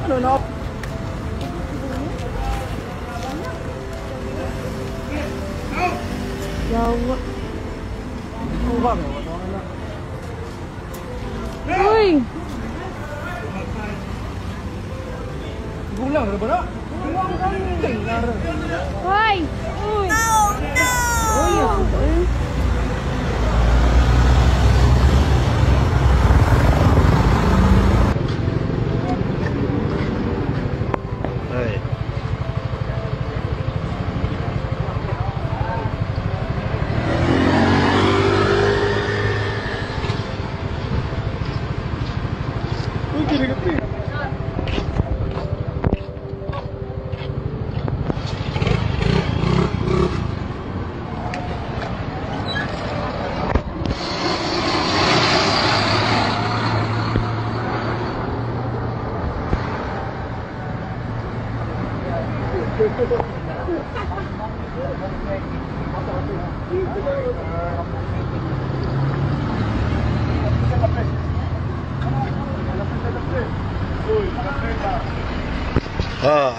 Ano na? Yawa. Ang bang. Uy! Gulang na ba na? Gulang kami. Hoy! Uy! No! No! Uy!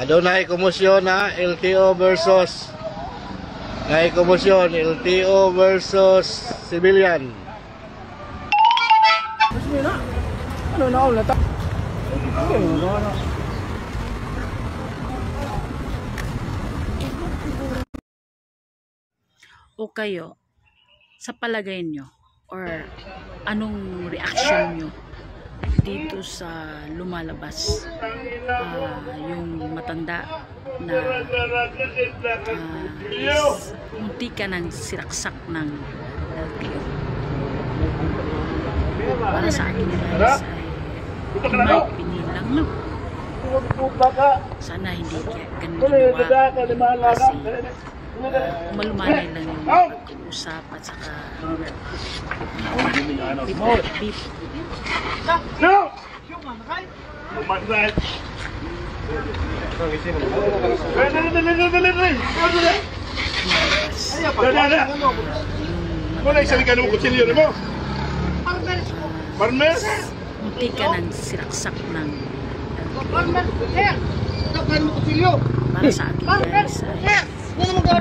Adunay komosyon na LTO versus LTO versus civilian. Ano na ulit? O kayo, sa palagay nyo or anong reaction nyo dito sa lumalabas yung matanda na munti ka ng siraksak ng LTO? Para sa akin guys ay may opinion lang, no? Sana hindi ganun ginawa kasi malumanay lang yung pag-uusap at saka beep. No! Munti ka ng siraksak ng para sa akin guys ay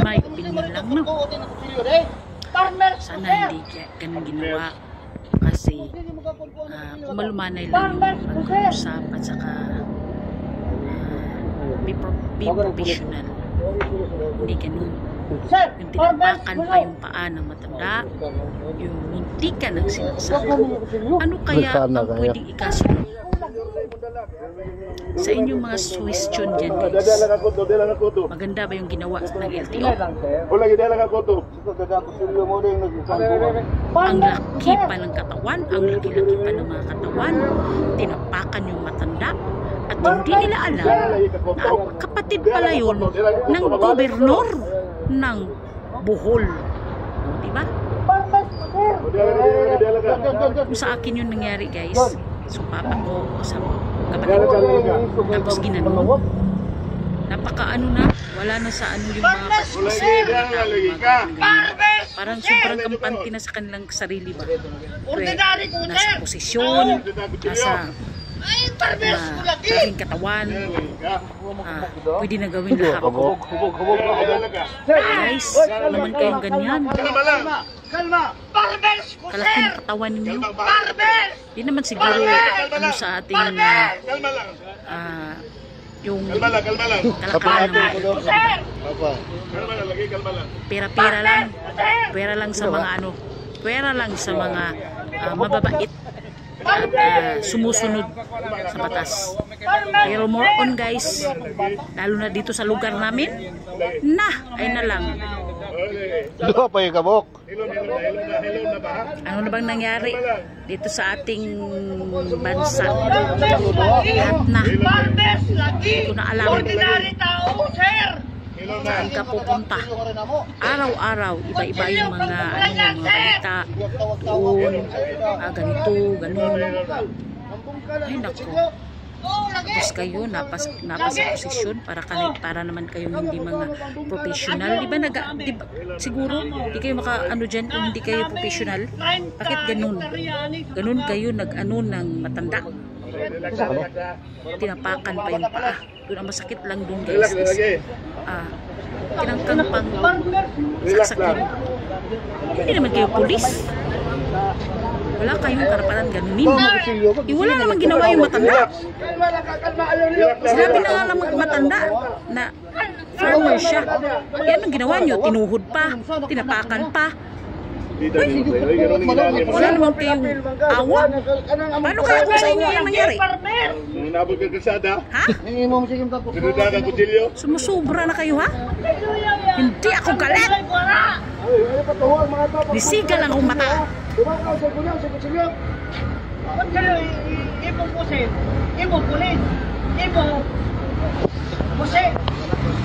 may opinion lang, no? Sana hindi ganun ginawa kasi malumanay lang yung pag-uusap at saka be professional. Hindi ganun yung tinapakan pa yung paa ng matanda, yung munti ka ng sinaksak. Ano kaya ang pwedeng ikasunod sa inyong mga question dyan guys? Maganda ba yung ginawa ng LTO? Ang laki pa ng katawan, ang laki-laki pa ng mga katawan, tinapakan yung matanda at hindi nila alam na kapatid pala yun ng gobernador ng Bohol, diba? Kung sa akin yung nangyari guys, sumpa ko sa kapatid ko, tapos ginano, napaka ano na, wala na sa ano yung mga pasisip na tao, parang sobrang kampante na sa kanilang sarili ba, nasa posisyon, nasa maraming katawan, pwede na gawin lahat. Guys, naman kayong ganyan, kalaking katawan ninyo, di naman siguro ano sa ating yung kalakalan ng pera lang sa mga ano, pera lang sa mga mababait at sumusunod sa batas. Pero more on guys, lalo na dito sa lugar namin, ay na lang. Luha pa yung kabok. Ano na bang nangyari dito sa ating bansa? Lahat na. Hindi ko na alam saan ka pupunta. Araw-araw, iba-iba yung mga mga balita doon, ganito, ganun. Ay nako, tapos kayo napasa posisyon para naman kayo hindi mga professional, di ba? Siguro hindi kayo ano dyan kung hindi kayo professional. Bakit ganun kayo nag-ano ng matanda? Tinapakan pa yung paa. Doon ang masakit lang doon guys. Tinangkang pang saksakin. Hindi naman kayo pulis. Wala kayong karapatan ganunin. Wala naman ginawa yung matanda. Sinabi na nga lang matanda na farmer siya. Yan ang ginawa nyo. Tinuhod pa. Tinapakan pa. Wala naman kayong awa. Paano kaya kung sa inyo yung nangyari? Nabot ka kalsada? Ha? Pinuda ka kutsilyo? Sumusubra na kayo ha? Hindi ako galit. Nisigal lang akong mata. Ibo pusin, ibo pulis, ibo pusin.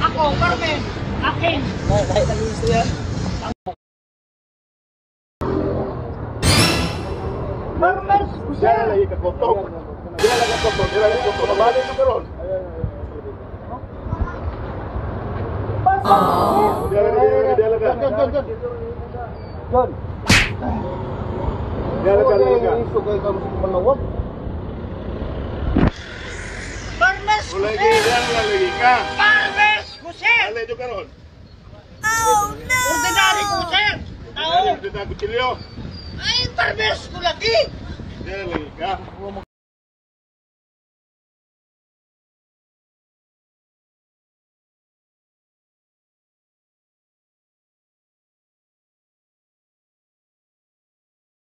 Ako, Carmen, akin. Carmen, Diyan lagi ka kotok. Diyan lagi ka kotok. Diyan lagi ka kotok. Mabalik ka karon. Diyan lagi. Diyan lagi. John. Diyan lagi. Carmen, Lagi diyan lagi ka. Carmen, pusin. Alay do karon. Ordinary pusin. Tao, Pinuda kutsilyo. ay Carmen, kulaki. Diyan lagi ka.